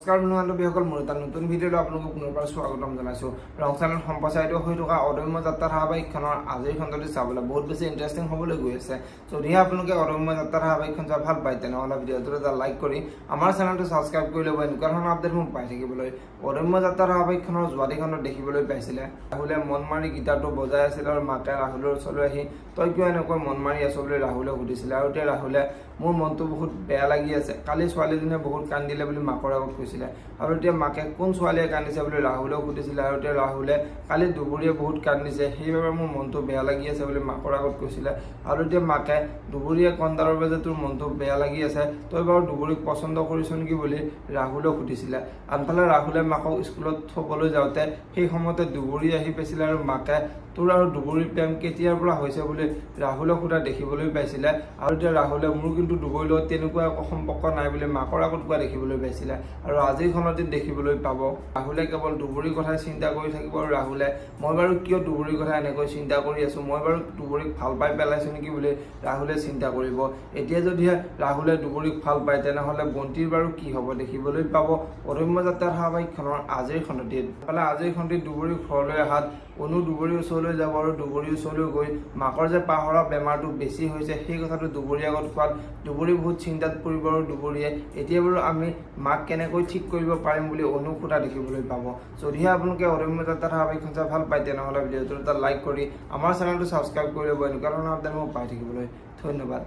নমস্কাৰ বন্ধু-বান্ধৱীসকল, মোৰ এটা নতুন ভিডিঅ'লৈ আপোনালোকক পুনৰবাৰ স্বাগতম জনাইছোঁ। ৰং চেনেল সম্প্ৰচাৰিত হৈ থকা অদম্য যাত্ৰা ধাৰাবাহিকখনৰ আজিৰ খণ্ডটি চাবলৈ বহুত বেছি ইণ্টাৰেষ্টিং হ'বলৈ গৈ আছে। যদিহে আপোনালোকে অদম্য যাত্ৰা ধাৰাবাহিকখন চাই ভাল পায়, তেনেহ'লে ভিডিঅ'টোত এটা লাইক কৰি আমাৰ চেনেলটো ছাবস্ক্ৰাইব কৰি ল'ব এনেকুৱা ধৰণৰ আপডেটসমূহ পাই থাকিবলৈ। অদম্য যাত্ৰা ধাৰাবাহিকখনৰ যোৱাটি খণ্ডত দেখিবলৈ পাইছিলে ৰাহুলে মন মাৰি গীটাৰটো বজাই আছিল আৰু মাকে ৰাহুলৰ ওচৰলৈ আহি তই কিয় এনেকৈ মন মাৰি আছ বুলি ৰাহুলে সুধিছিলে। আৰু এতিয়া ৰাহুলে মোৰ মনটো বহুত বেয়া লাগি আছে, কালি ছোৱালীজনীয়ে বহুত কান্দিলে বুলি মাকৰ আগত কৈছিলে। আৰু এতিয়া মাকে কোন ছোৱালীয়ে কান্দিছে বুলি ৰাহুলেও সুধিছিলে। আৰু এতিয়া ৰাহুলে কালি দুবৰীয়ে বহুত কান্দিছে, সেইবাবে মোৰ মনটো বেয়া লাগি আছে বুলি মাকৰ আগত কৈছিলে। আৰু এতিয়া মাকে দুবৰীয়ে কন্দাৰৰ বাবে যে তোৰ মনটো বেয়া লাগি আছে, তই বাৰু দুবৰীক পচন্দ কৰিছ নেকি বুলি ৰাহুলেও সুধিছিলে। আনফালে ৰাহুলে মাকক স্কুলত থবলৈ যাওঁতে সেই সময়তে দুবৰী আহি পাইছিলে আৰু মাকে তোৰ আৰু দুবৰীৰ প্ৰেম কেতিয়াৰ পৰা হৈছে বুলি ৰাহুলক সোধা দেখিবলৈ পাইছিলে। আৰু এতিয়া ৰাহুলে মোৰ কিন্তু দুবৰীৰ লগত তেনেকুৱা একো সম্পৰ্ক নাই বুলি মাকৰ আগত কোৱা দেখিবলৈ পাইছিলে। আৰু আজিৰ খণ্ডটিত দেখিবলৈ পাব ৰাহুলে কেৱল দুবৰীৰ কথাই চিন্তা কৰি থাকিব। আৰু ৰাহুলে মই বাৰু কিয় দুবৰীৰ কথা এনেকৈ চিন্তা কৰি আছো, মই বাৰু দুবৰীক ভাল পাই পেলাইছো নেকি বুলি ৰাহুলে চিন্তা কৰিব। এতিয়া যদিহে ৰাহুলে দুবৰীক ভাল পায়, তেনেহ'লে বন্তিৰ বাৰু কি হ'ব দেখিবলৈ পাব অদম্য যাত্ৰা ধাৰাবাহিকখনৰ আজিৰ খণ্ডটিত। আজিৰ খণ্ডটিত দুবৰীৰ ঘৰলৈ অহাত অনু দুবৰীৰ ওচৰলৈ যাব আৰু দুবৰীৰ ওচৰলৈ গৈ মাকৰ যে পাহৰা বেমাৰটো বেছি হৈছে সেই কথাটো দুবৰীৰ আগত কোৱাত দুবৰী বহুত চিন্তাত পৰিব। আৰু দুবৰীয়ে এতিয়া বাৰু আমি মাক কেনেকৈ ঠিক কৰিব পাৰিম বুলি অনুক সোধা দেখিবলৈ পাব। যদিহে আপোনালোকে অদম্য যাত্ৰা ধাৰাবাহিকখন চাই ভাল পায়, তেনেহ'লে ভিডিঅ'টো এটা লাইক কৰি আমাৰ চেনেলটো ছাবস্ক্ৰাইব কৰি ল'ব এনেকুৱা ধৰণৰ আপডেটসমূহ পাই থাকিবলৈ। ধন্যবাদ।